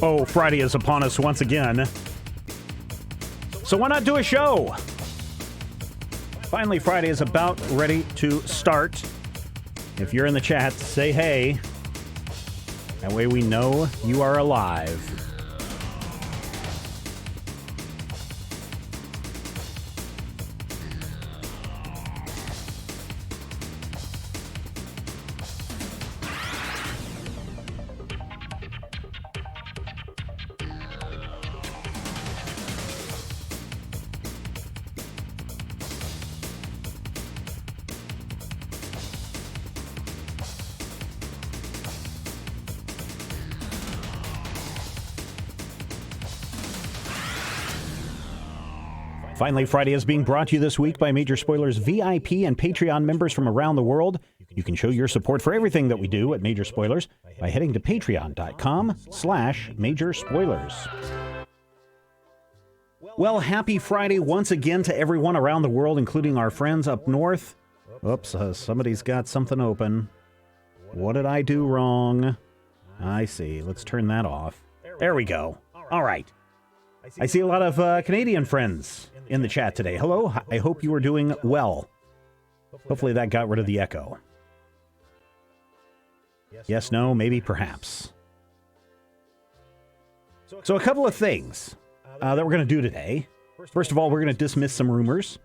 Oh, Friday is upon us once again. So why not do a show? Finally, Friday is about ready to start. If you're in the chat, say hey. That way we know you are alive. Finally, Friday is being brought to you this week by Major Spoilers VIP and Patreon members from around the world. You can show your support for everything that we do at Major Spoilers by heading to patreon.com/Major Spoilers. Well, happy Friday once again to everyone around the world, including our friends up north. Oops, somebody's got something open. What did I do wrong? I see. Let's turn that off. There we go. All right. I see a lot of Canadian friends in the chat today. Hello, I hope you are doing well. Hopefully that got rid of the echo. Yes, no, maybe, perhaps. So a couple of things that we're going to do today. First of all, we're going to dismiss some rumors.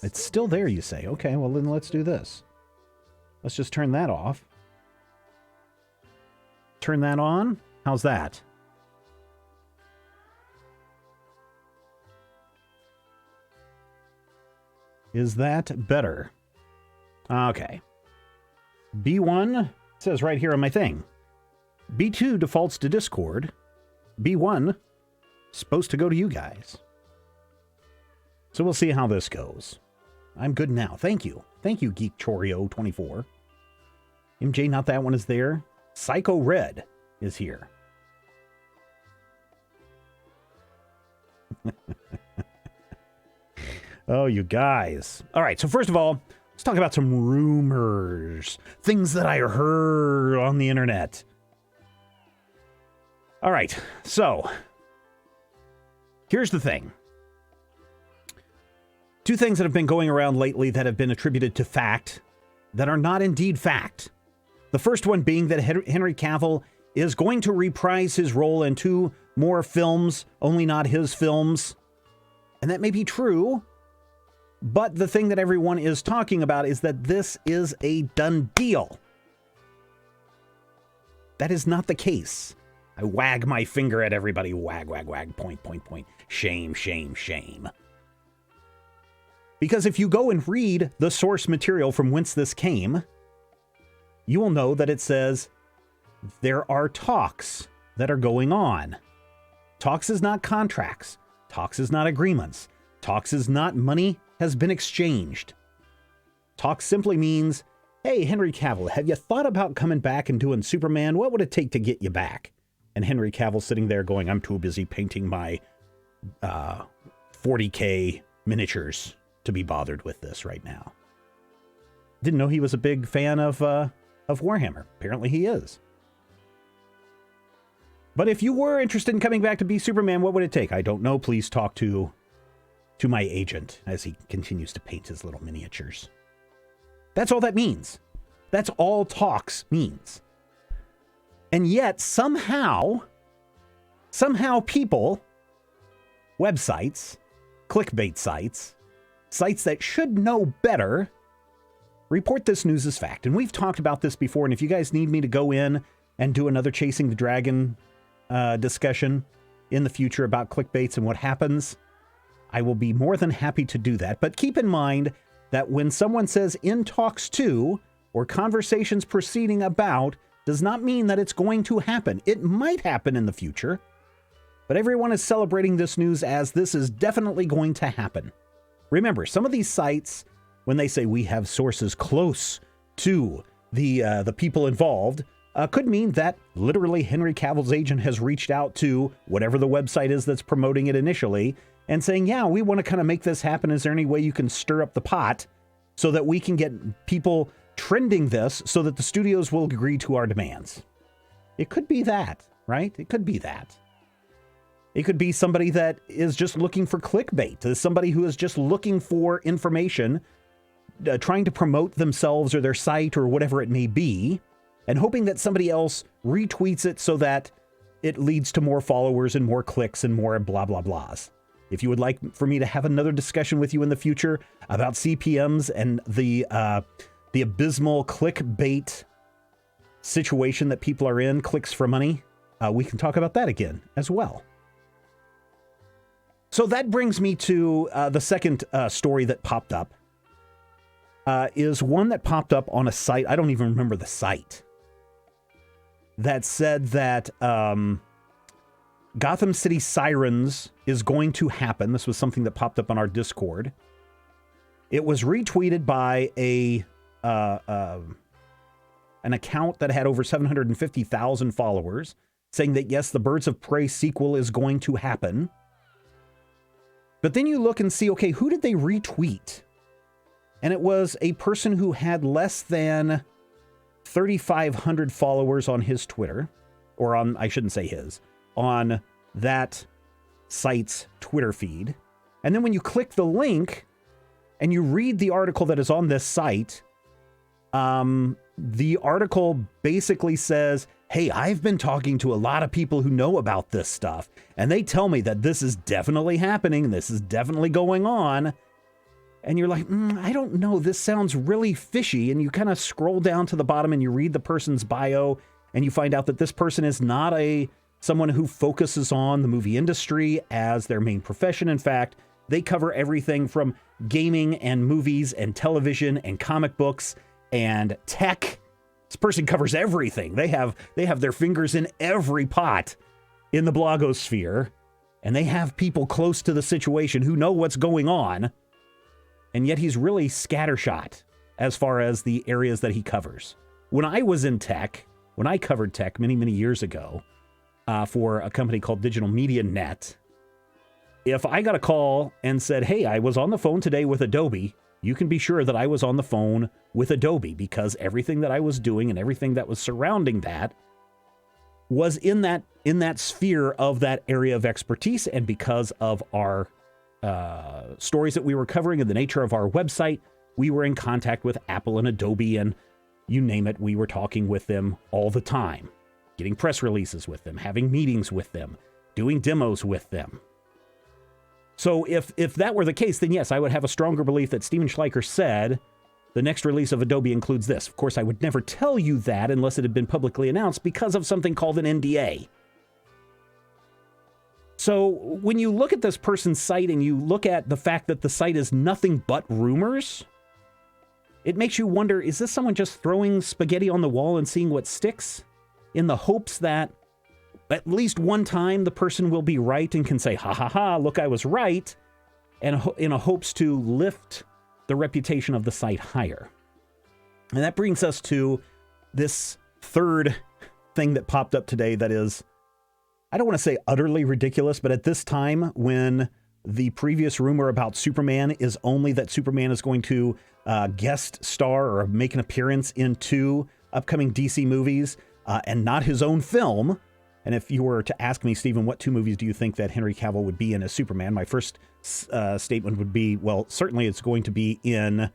It's still there, you say. Okay, well then let's do this. Let's just turn that off. Turn that on. How's that? Is that better? Okay. B1 says right here on my thing. B2 defaults to Discord. B1 supposed to go to you guys. So we'll see how this goes. I'm good now. Thank you. Thank you, Geek Chorio 24. MJ, not that one is there. Psycho Red is here. Oh, you guys. All right, so first of all, let's talk about some rumors. Things that I heard on the internet. All right, so here's the thing. Two things that have been going around lately that have been attributed to fact that are not indeed fact. The first one being that Henry Cavill is going to reprise his role in 2 more films, only not his films. And that may be true. But the thing that everyone is talking about is that this is a done deal. That is not the case. I wag my finger at everybody. Wag, wag, wag. Point, point, point. Shame, shame, shame. Because if you go and read the source material from whence this came, you will know that it says there are talks that are going on. Talks is not contracts. Talks is not agreements. Talks is not money has been exchanged. Talk simply means, hey, Henry Cavill, have you thought about coming back and doing Superman? What would it take to get you back? And Henry Cavill sitting there going, I'm too busy painting my 40K miniatures to be bothered with this right now. Didn't know he was a big fan of Warhammer. Apparently he is. But if you were interested in coming back to be Superman, what would it take? I don't know. Please talk to my agent as he continues to paint his little miniatures. That's all that means. That's all talks means. And yet somehow people, websites, clickbait sites that should know better, report this news as fact. And we've talked about this before. And if you guys need me to go in and do another Chasing the Dragon discussion in the future about clickbaits and what happens, I will be more than happy to do that. But keep in mind that when someone says in talks to or conversations proceeding about does not mean that it's going to happen. It might happen in the future, but everyone is celebrating this news as this is definitely going to happen. Remember, some of these sites, when they say we have sources close to the people involved, could mean that literally Henry Cavill's agent has reached out to whatever the website is that's promoting it initially and saying, yeah, we want to kind of make this happen. Is there any way you can stir up the pot so that we can get people trending this so that the studios will agree to our demands? It could be that, right? It could be that. It could be somebody that is just looking for clickbait, somebody who is just looking for information, trying to promote themselves or their site or whatever it may be, and hoping that somebody else retweets it so that it leads to more followers and more clicks and more blah, blah, blahs. If you would like for me to have another discussion with you in the future about CPMs and the abysmal clickbait situation that people are in, clicks for money, we can talk about that again as well. So that brings me to the second story that popped up, is one that popped up on a site. I don't even remember the site, that said that Gotham City Sirens is going to happen. This was something that popped up on our Discord. It was retweeted by an account that had over 750,000 followers, saying that yes, the Birds of Prey sequel is going to happen. But then you look and see, okay, who did they retweet? And it was a person who had less than 3,500 followers on his Twitter, or on, I shouldn't say his, on that site's Twitter feed. And then when you click the link and you read the article that is on this site, the article basically says, hey, I've been talking to a lot of people who know about this stuff, and they tell me that this is definitely happening, this is definitely going on. And you're like, I don't know, this sounds really fishy. And you kind of scroll down to the bottom and you read the person's bio, and you find out that this person is not someone who focuses on the movie industry as their main profession. In fact, they cover everything from gaming and movies and television and comic books and tech. This person covers everything. They have their fingers in every pot in the blogosphere, and they have people close to the situation who know what's going on. And yet he's really scattershot as far as the areas that he covers. When I was in tech, when I covered tech many, many years ago for a company called Digital Media Net, if I got a call and said, hey, I was on the phone today with Adobe, you can be sure that I was on the phone with Adobe, because everything that I was doing and everything that was surrounding that was in that sphere of that area of expertise. And because of our stories that we were covering and the nature of our website, we were in contact with Apple and Adobe, and you name it, we were talking with them all the time, getting press releases with them, having meetings with them, doing demos with them. So if that were the case, then yes, I would have a stronger belief that Steven Schleicher said the next release of Adobe includes this. Of course, I would never tell you that unless it had been publicly announced because of something called an NDA. So when you look at this person's site and you look at the fact that the site is nothing but rumors, it makes you wonder, is this someone just throwing spaghetti on the wall and seeing what sticks, in the hopes that at least one time the person will be right and can say, ha ha ha, look, I was right, and in a hopes to lift the reputation of the site higher? And that brings us to this third thing that popped up today that is, I don't want to say utterly ridiculous, but at this time, when the previous rumor about Superman is only that Superman is going to guest star or make an appearance in 2 upcoming DC movies and not his own film. And if you were to ask me, Stephen, what 2 movies do you think that Henry Cavill would be in as Superman? My first statement would be, well, certainly it's going to be in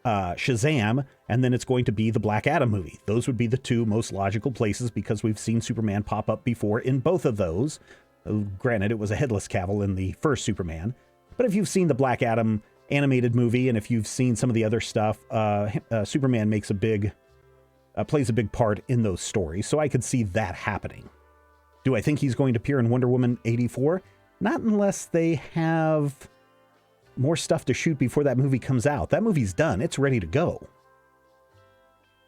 Shazam, and then it's going to be the Black Adam movie. Those would be the 2 most logical places, because we've seen Superman pop up before in both of those. Granted, it was a headless Cavill in the first Superman. But if you've seen the Black Adam animated movie, and if you've seen some of the other stuff, Superman plays a big part in those stories. So I could see that happening. Do I think he's going to appear in Wonder Woman 84? Not unless they have more stuff to shoot before that movie comes out. That movie's done. It's ready to go.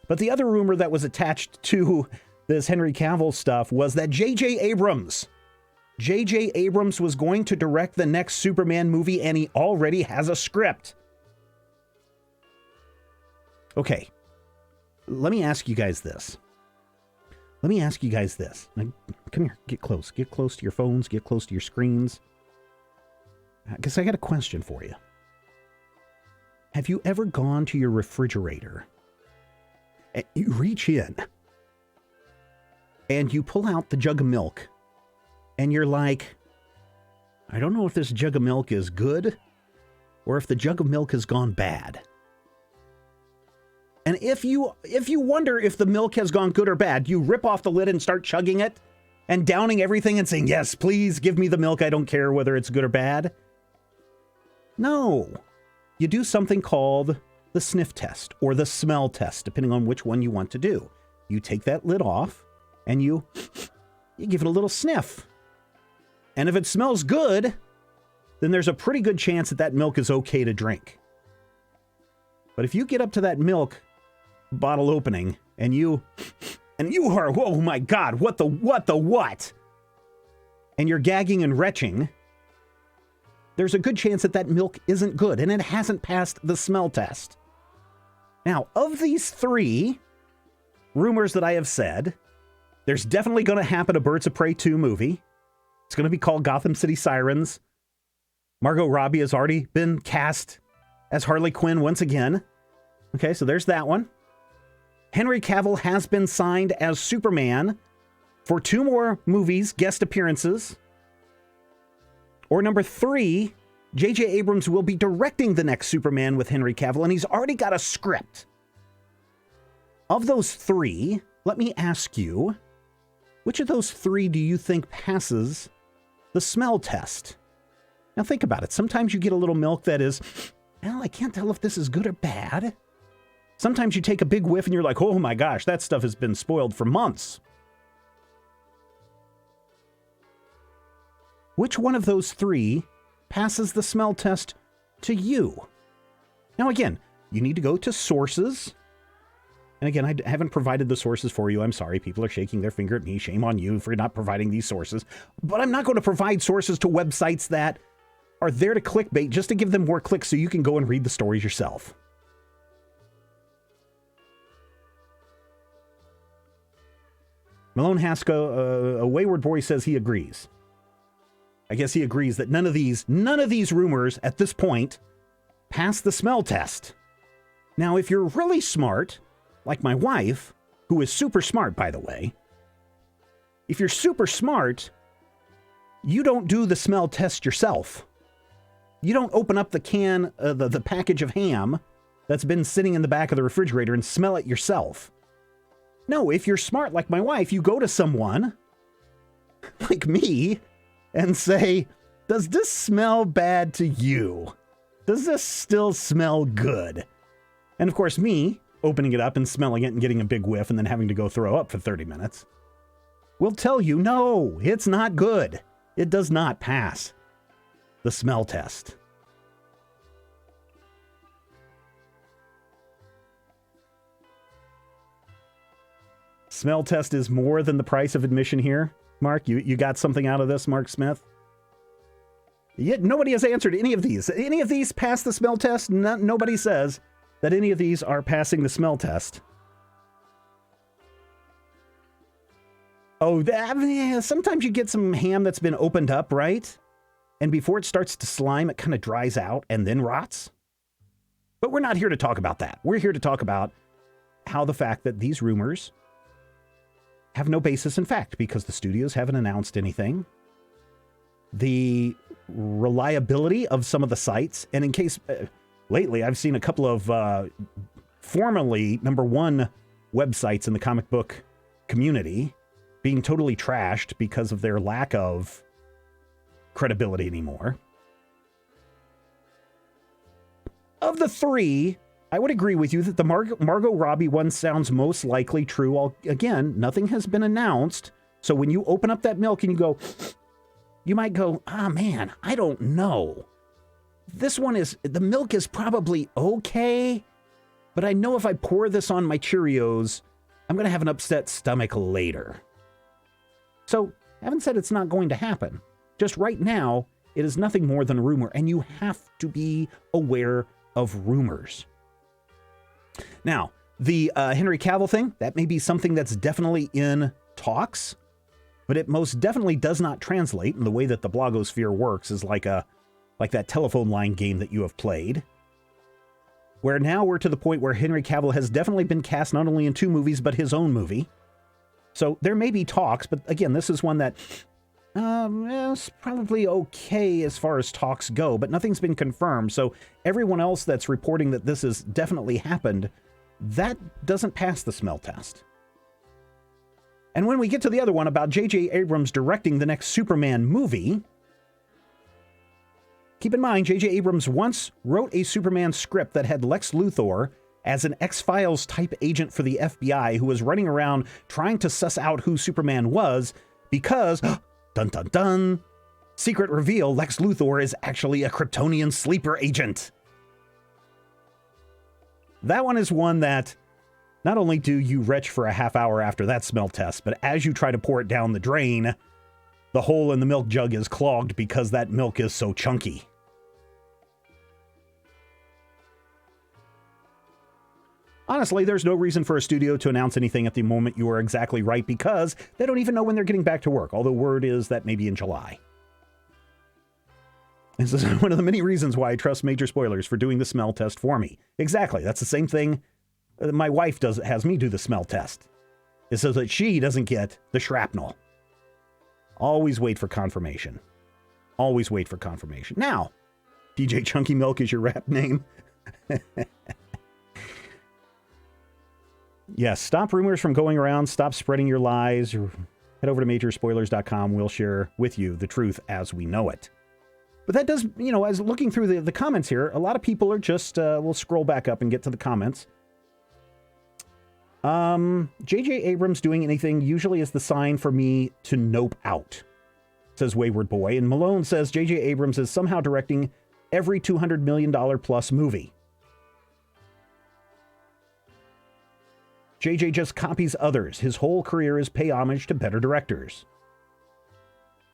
But the other rumor that was attached to this Henry Cavill stuff was that J.J. Abrams was going to direct the next Superman movie, and he already has a script. Okay, let me ask you guys this. Now, come here, get close to your phones, get close to your screens. Because I got a question for you. Have you ever gone to your refrigerator and you reach in and you pull out the jug of milk, and you're like, I don't know if this jug of milk is good or if the jug of milk has gone bad. And if you wonder if the milk has gone good or bad, you rip off the lid and start chugging it and downing everything and saying, yes, please give me the milk. I don't care whether it's good or bad. No, you do something called the sniff test or the smell test, depending on which one you want to do. You take that lid off and you give it a little sniff. And if it smells good, then there's a pretty good chance that that milk is okay to drink. But if you get up to that milk bottle opening and you are, oh my God, what? And you're gagging and retching, there's a good chance that that milk isn't good and it hasn't passed the smell test. Now, of these 3 rumors that I have said, there's definitely going to happen a Birds of Prey 2 movie. It's going to be called Gotham City Sirens. Margot Robbie has already been cast as Harley Quinn once again. Okay, so there's that one. Henry Cavill has been signed as Superman for 2 more movies, guest appearances. Or number 3, J.J. Abrams will be directing the next Superman with Henry Cavill, and he's already got a script. Of those 3, let me ask you, which of those 3 do you think passes the smell test? Now think about it. Sometimes you get a little milk that is, well, I can't tell if this is good or bad. Sometimes you take a big whiff and you're like, oh my gosh, that stuff has been spoiled for months. Which one of those 3 passes the smell test to you? Now again, you need to go to sources. And again, I haven't provided the sources for you. I'm sorry. People are shaking their finger at me. Shame on you for not providing these sources. But I'm not going to provide sources to websites that are there to clickbait just to give them more clicks so you can go and read the stories yourself. Malone Haskell, a wayward boy, says he agrees. I guess he agrees that none of these rumors at this point pass the smell test. Now, if you're really smart, like my wife, who is super smart, by the way, if you're super smart, you don't do the smell test yourself. You don't open up the can, the package of ham that's been sitting in the back of the refrigerator and smell it yourself. No, if you're smart like my wife, you go to someone like me and say, does this smell bad to you? Does this still smell good? And of course, me opening it up and smelling it and getting a big whiff and then having to go throw up for 30 minutes will tell you, no, it's not good. It does not pass the smell test. Smell test is more than the price of admission here. Mark, you got something out of this, Mark Smith? Yet nobody has answered any of these. Any of these pass the smell test? Nobody says that any of these are passing the smell test. Oh, sometimes you get some ham that's been opened up, right? And before it starts to slime, it kind of dries out and then rots. But we're not here to talk about that. We're here to talk about how the fact that these rumors have no basis in fact, because the studios haven't announced anything. The reliability of some of the sites, and in case lately I've seen a couple of formerly #1 websites in the comic book community being totally trashed because of their lack of credibility anymore. Of the 3, I would agree with you that the Margot Robbie one sounds most likely true. Again, nothing has been announced. So when you open up that milk and you go, you might go, man, I don't know. This one the milk is probably okay, but I know if I pour this on my Cheerios, I'm going to have an upset stomach later. So I haven't said it's not going to happen. Just right now, it is nothing more than a rumor, and you have to be aware of rumors. Now, the Henry Cavill thing, that may be something that's definitely in talks, but it most definitely does not translate. And the way that the blogosphere works is like that telephone line game that you have played, where now we're to the point where Henry Cavill has definitely been cast not only in 2 movies, but his own movie. So there may be talks, but again, this is one that is probably okay as far as talks go, but nothing's been confirmed. So everyone else that's reporting that this has definitely happened, that doesn't pass the smell test. And when we get to the other one about J.J. Abrams directing the next Superman movie, keep in mind, J.J. Abrams once wrote a Superman script that had Lex Luthor as an X-Files type agent for the FBI who was running around trying to suss out who Superman was because, dun dun dun, secret reveal, Lex Luthor is actually a Kryptonian sleeper agent. That one is one that not only do you retch for a half hour after that smell test, but as you try to pour it down the drain, the hole in the milk jug is clogged because that milk is so chunky. Honestly, there's no reason for a studio to announce anything at the moment. You are exactly right, because they don't even know when they're getting back to work, although word is that maybe in July. This is one of the many reasons why I trust Major Spoilers for doing the smell test for me. Exactly. That's the same thing my wife has me do the smell test. It's so that she doesn't get the shrapnel. Always wait for confirmation. Always wait for confirmation. Now, DJ Chunky Milk is your rap name. Yes, stop rumors from going around. Stop spreading your lies. Head over to majorspoilers.com. We'll share with you the truth as we know it. But that does, as looking through the comments here, a lot of people are just, we'll scroll back up and get to the comments. J.J. Abrams doing anything usually is the sign for me to nope out, says Wayward Boy. And Malone says J.J. Abrams is somehow directing every $200 million plus movie. JJ just copies others. His whole career is pay homage to better directors.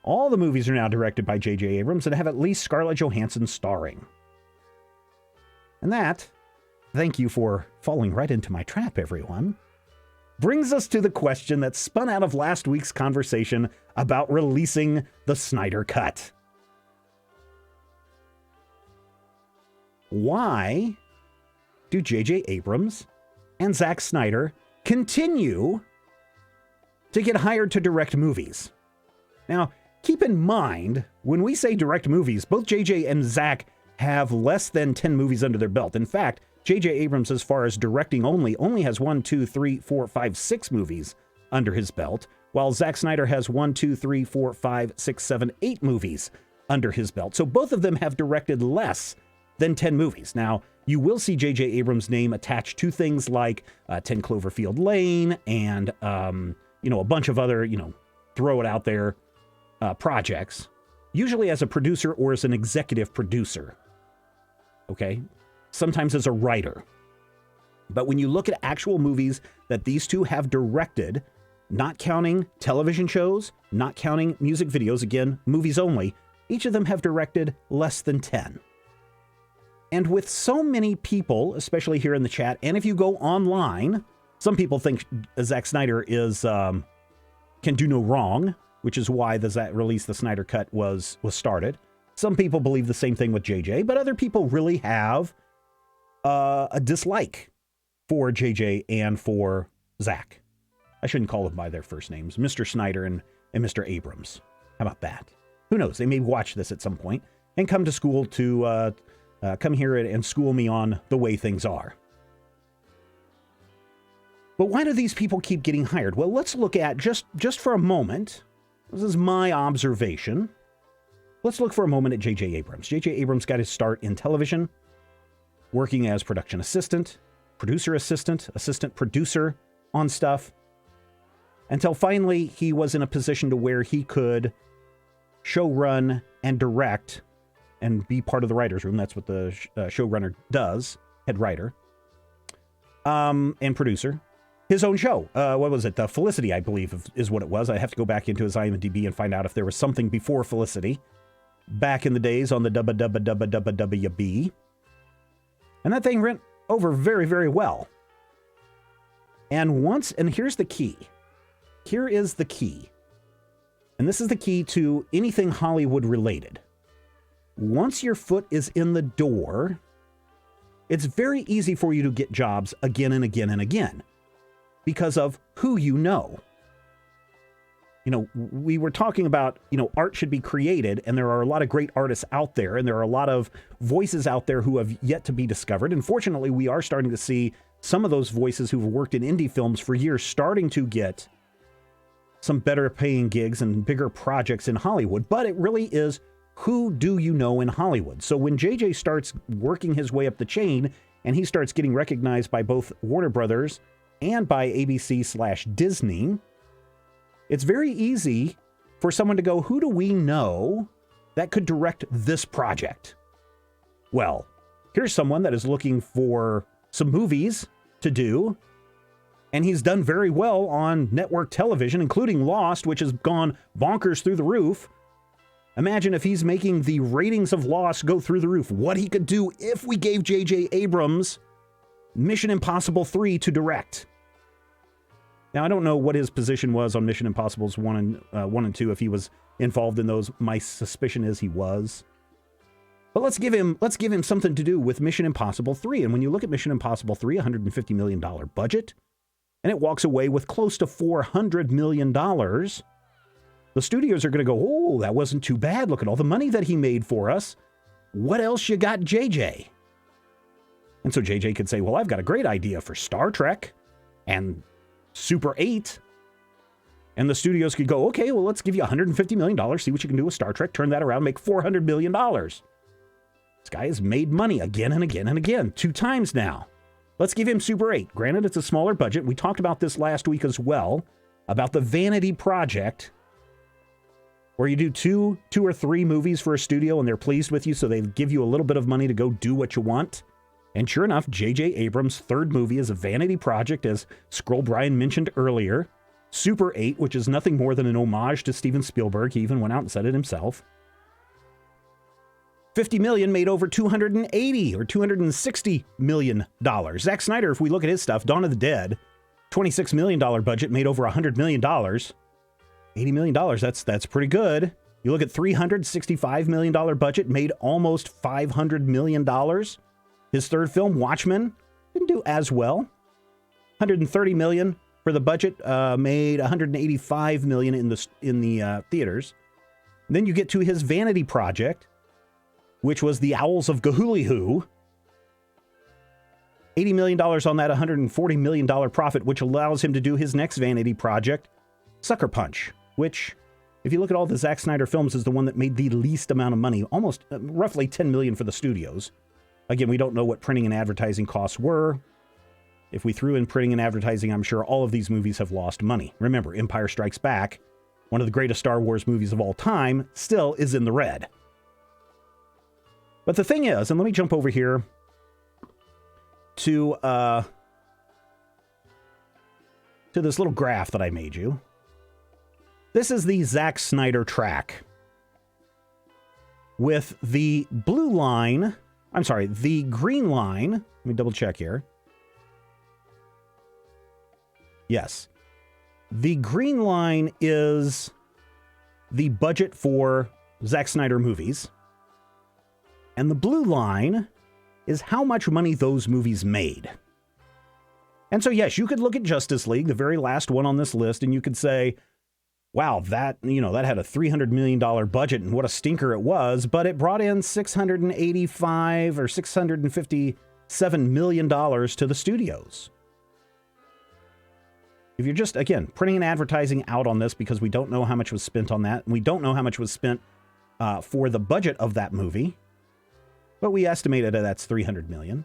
All the movies are now directed by J.J. Abrams and have at least Scarlett Johansson starring. And that, thank you for falling right into my trap, everyone, brings us to the question that spun out of last week's conversation about releasing the Snyder Cut. Why do J.J. Abrams and Zack Snyder continue to get hired to direct movies? Now, keep in mind, when we say direct movies, both J.J. and Zack have less than 10 movies under their belt. In fact, J.J. Abrams, as far as directing only has 6 movies under his belt, while Zack Snyder has 8 movies under his belt. So both of them have directed less than 10 movies. Now, you will see J.J. Abrams' name attached to things like 10 Cloverfield Lane and, a bunch of other, throw it out there projects, usually as a producer or as an executive producer. Okay? Sometimes as a writer. But when you look at actual movies that these two have directed, not counting television shows, not counting music videos, again, movies only, each of them have directed less than 10. And with so many people, especially here in the chat, and if you go online, some people think Zack Snyder can do no wrong, which is why the release the Snyder Cut was started. Some people believe the same thing with JJ, but other people really have a dislike for JJ and for Zack. I shouldn't call them by their first names, Mr. Snyder and Mr. Abrams. How about that? Who knows? They may watch this at some point and come to school to come here and school me on the way things are. But why do these people keep getting hired? Well, let's look at, just for a moment, this is my observation, let's look for a moment at J.J. Abrams. J.J. Abrams got his start in television, working as production assistant, producer assistant, assistant producer on stuff, until finally he was in a position to where he could show run and direct and be part of the writer's room. That's what the showrunner does, head writer, and producer. His own show. What was it? Felicity, I believe, is what it was. I have to go back into his IMDb and find out if there was something before Felicity, back in the days on the WB. And that thing went over very, very well. And here's the key. Here is the key. And this is the key to anything Hollywood related. Once your foot is in the door, it's very easy for you to get jobs again and again and again because of who you know. we were talking about, art should be created, and there are a lot of great artists out there, and there are a lot of voices out there who have yet to be discovered. And fortunately, we are starting to see some of those voices who've worked in indie films for years starting to get some better paying gigs and bigger projects in Hollywood. But it really is, who do you know in Hollywood? So when JJ starts working his way up the chain and he starts getting recognized by both Warner Brothers and by ABC/Disney, it's very easy for someone to go, who do we know that could direct this project? Well, here's someone that is looking for some movies to do, and he's done very well on network television, including Lost, which has gone bonkers through the roof. Imagine if he's making the ratings of Lost go through the roof, what he could do if we gave J.J. Abrams Mission Impossible 3 to direct. Now, I don't know what his position was on Mission Impossibles 1 and 2, if he was involved in those. My suspicion is he was. But let's give him something to do with Mission Impossible 3. And when you look at Mission Impossible 3, $150 million budget, and it walks away with close to $400 million, the studios are going to go, oh, that wasn't too bad. Look at all the money that he made for us. What else you got, JJ? And so JJ could say, well, I've got a great idea for Star Trek and Super 8. And the studios could go, okay, well, let's give you $150 million, see what you can do with Star Trek, turn that around, make $400 million. This guy has made money again and again and again, 2 times now. Let's give him Super 8. Granted, it's a smaller budget. We talked about this last week as well, about the vanity project, where you do two or three movies for a studio and they're pleased with you, so they give you a little bit of money to go do what you want. And sure enough, J.J. Abrams' third movie is a vanity project, as Scroll Brian mentioned earlier. Super 8, which is nothing more than an homage to Steven Spielberg. He even went out and said it himself. $50 million made over $280 or $260 million. Zack Snyder, if we look at his stuff, Dawn of the Dead, $26 million budget, made over $100 million. $80 million, that's pretty good. You look at $365 million budget, made almost $500 million. His third film, Watchmen, didn't do as well. $130 million for the budget, made $185 million in the theaters. And then you get to his vanity project, which was The Owls of Gahulihu. $80 million on that, $140 million profit, which allows him to do his next vanity project, Sucker Punch, which, if you look at all the Zack Snyder films, is the one that made the least amount of money, almost roughly $10 million for the studios. Again, we don't know what printing and advertising costs were. If we threw in printing and advertising, I'm sure all of these movies have lost money. Remember, Empire Strikes Back, one of the greatest Star Wars movies of all time, still is in the red. But the thing is, and let me jump over here to this little graph that I made you. This is the Zack Snyder track with the blue line, the green line. Let me double check here. Yes. The green line is the budget for Zack Snyder movies. And the blue line is how much money those movies made. And so, yes, you could look at Justice League, the very last one on this list, and you could say, wow, that had a $300 million budget and what a stinker it was, but it brought in $685 or $657 million to the studios. If you're just, again, printing and advertising out on this because we don't know how much was spent on that, and we don't know how much was spent for the budget of that movie, but we estimated that's $300 million.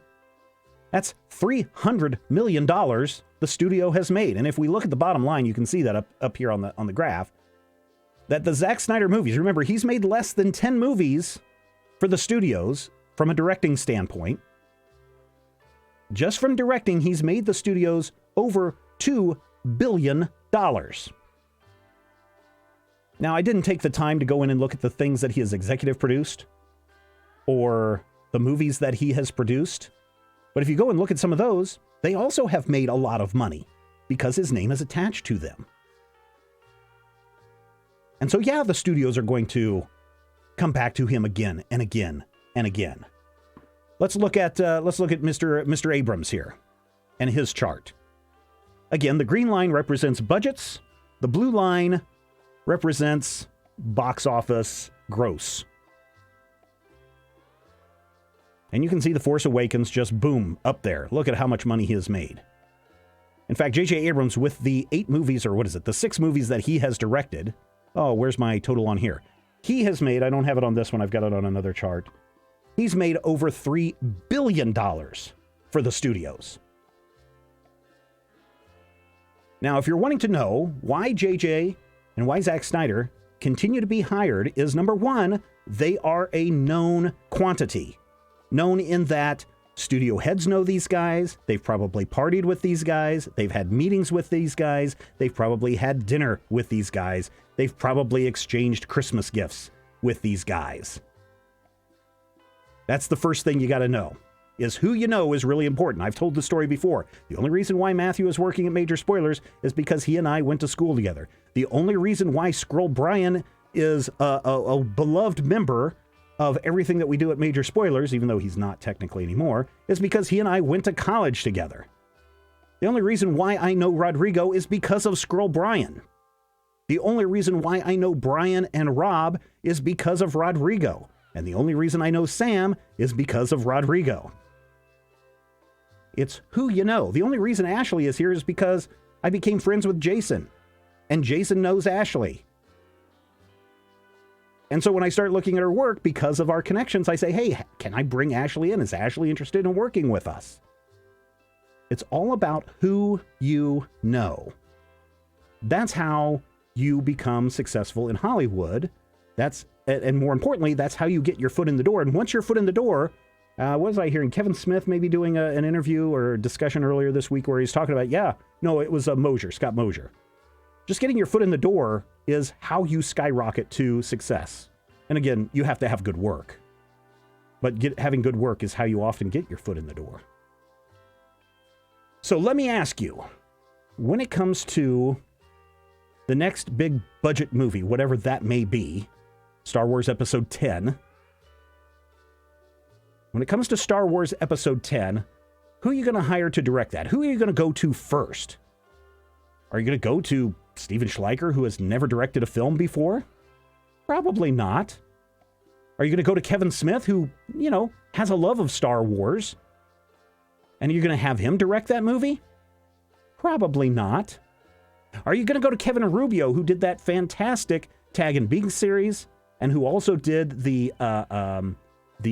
That's $300 million the studio has made. And if we look at the bottom line, you can see that up here on the graph, that the Zack Snyder movies, remember, he's made less than 10 movies for the studios from a directing standpoint. Just from directing, he's made the studios over $2 billion. Now, I didn't take the time to go in and look at the things that he has executive produced or the movies that he has produced. But if you go and look at some of those, they also have made a lot of money because his name is attached to them. And so, yeah, the studios are going to come back to him again and again and again. Let's look at Mr. Abrams here and his chart. Again, the green line represents budgets. The blue line represents box office gross. And you can see The Force Awakens just boom, up there. Look at how much money he has made. In fact, J.J. Abrams, with the 8 movies, or what is it, the 6 movies that he has directed. Oh, where's my total on here? He has made, I don't have it on this one, I've got it on another chart. He's made over $3 billion for the studios. Now, if you're wanting to know why J.J. and why Zack Snyder continue to be hired, is number one, they are a known quantity. Known in that studio heads know these guys, they've probably partied with these guys, they've had meetings with these guys, they've probably had dinner with these guys, they've probably exchanged Christmas gifts with these guys. That's the first thing you got to know, is who you know is really important. I've told the story before. The only reason why Matthew is working at Major Spoilers is because he and I went to school together. The only reason why Scroll Brian is a beloved member of everything that we do at Major Spoilers, even though he's not technically anymore, is because he and I went to college together. The only reason why I know Rodrigo is because of Scroll Brian. The only reason why I know Brian and Rob is because of Rodrigo. And the only reason I know Sam is because of Rodrigo. It's who you know. The only reason Ashley is here is because I became friends with Jason. And Jason knows Ashley. And so when I start looking at her work, because of our connections, I say, hey, can I bring Ashley in? Is Ashley interested in working with us? It's all about who you know. That's how you become successful in Hollywood. And more importantly, that's how you get your foot in the door. And once your foot in the door, what was I hearing? Kevin Smith maybe doing an interview or a discussion earlier this week where he's talking about, it was Scott Mosier. Just getting your foot in the door is how you skyrocket to success. And again, you have to have good work. But having good work is how you often get your foot in the door. So let me ask you, when it comes to the next big budget movie, whatever that may be, Star Wars Episode 10, when it comes to Star Wars Episode 10, who are you going to hire to direct that? Who are you going to go to first? Are you going to go to Steven Schleicher, who has never directed a film before? Probably not. Are you going to go to Kevin Smith, who, has a love of Star Wars? And are you going to have him direct that movie? Probably not. Are you going to go to Kevin Rubio, who did that fantastic Tag and Being series, and who also did the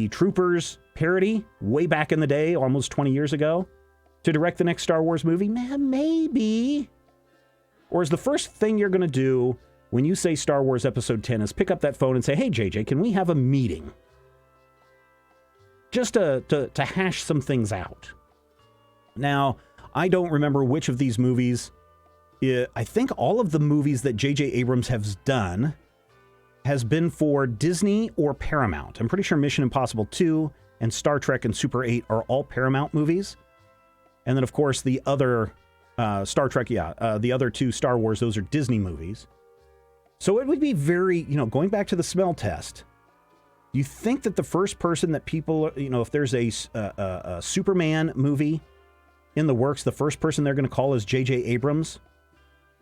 Troopers parody way back in the day, almost 20 years ago, to direct the next Star Wars movie? Maybe. Or is the first thing you're going to do when you say Star Wars Episode 10 is pick up that phone and say, hey, JJ, can we have a meeting? Just to hash some things out. Now, I don't remember which of these movies. I think all of the movies that J.J. Abrams has done has been for Disney or Paramount. I'm pretty sure Mission Impossible 2 and Star Trek and Super 8 are all Paramount movies. And then, of course, the other Star Trek, the other 2 Star Wars, those are Disney movies. So it would be very, going back to the smell test, do you think that the first person that people, if there's a Superman movie in the works, the first person they're going to call is J.J. Abrams?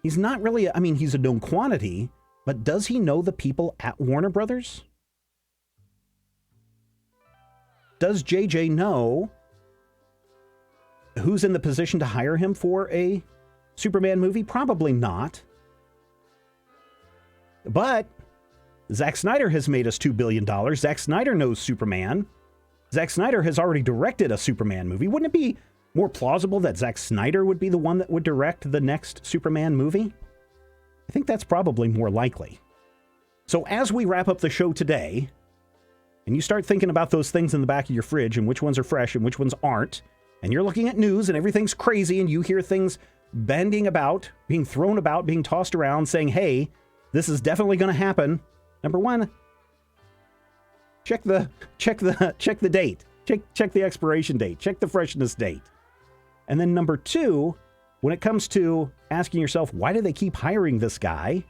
He's not really, he's a known quantity, but does he know the people at Warner Brothers? Does JJ know who's in the position to hire him for a Superman movie? Probably not. But Zack Snyder has made us $2 billion. Zack Snyder knows Superman. Zack Snyder has already directed a Superman movie. Wouldn't it be more plausible that Zack Snyder would be the one that would direct the next Superman movie? I think that's probably more likely. So as we wrap up the show today, and you start thinking about those things in the back of your fridge and which ones are fresh and which ones aren't, and you're looking at news and everything's crazy and you hear things bending about, being thrown about, being tossed around, saying, hey, this is definitely going to happen. Number one, check the date. Check the expiration date. Check the freshness date. And then number two, when it comes to asking yourself, why do they keep hiring this guy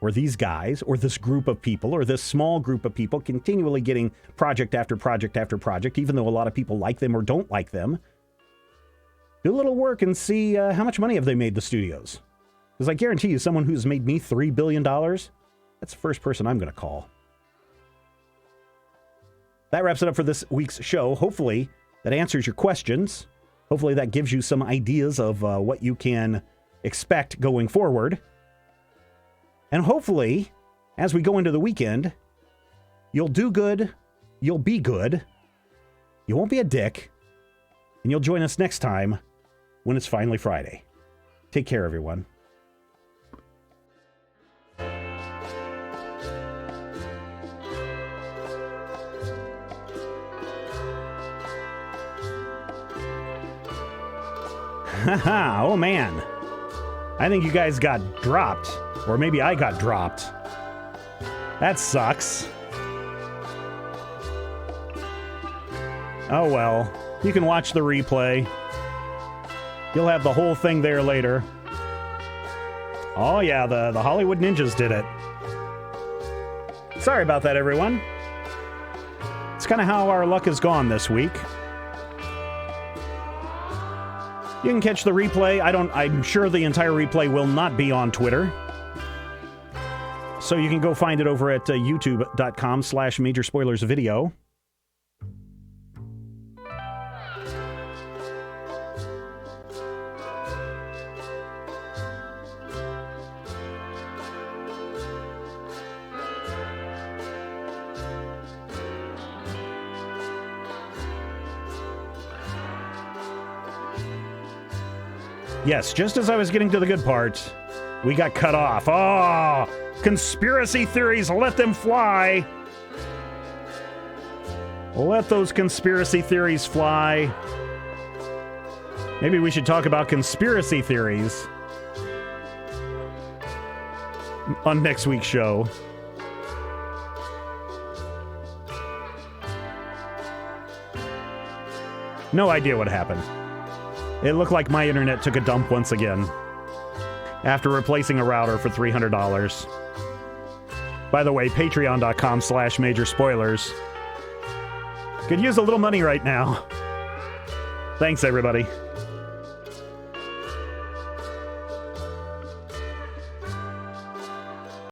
or these guys or this group of people or this small group of people continually getting project after project after project, even though a lot of people like them or don't like them? Do a little work and see how much money have they made the studios. Because I guarantee you, someone who's made me $3 billion, that's the first person I'm going to call. That wraps it up for this week's show. Hopefully, that answers your questions. Hopefully, that gives you some ideas of what you can expect going forward. And hopefully, as we go into the weekend, you'll do good, you'll be good, you won't be a dick, and you'll join us next time when it's finally Friday. Take care, everyone. Haha, oh man. I think you guys got dropped. Or maybe I got dropped. That sucks. Oh well. You can watch the replay. You'll have the whole thing there later. Oh yeah, the Hollywood Ninjas did it. Sorry about that, everyone. It's kind of how our luck has gone this week. You can catch the replay. I'm sure the entire replay will not be on Twitter. So you can go find it over at youtube.com/majorspoilersvideo. Yes, just as I was getting to the good part, we got cut off. Oh, conspiracy theories, let them fly. Let those conspiracy theories fly. Maybe we should talk about conspiracy theories on next week's show. No idea what happened. It looked like my internet took a dump once again after replacing a router for $300. By the way, patreon.com/majorspoilers. Could use a little money right now. Thanks, everybody.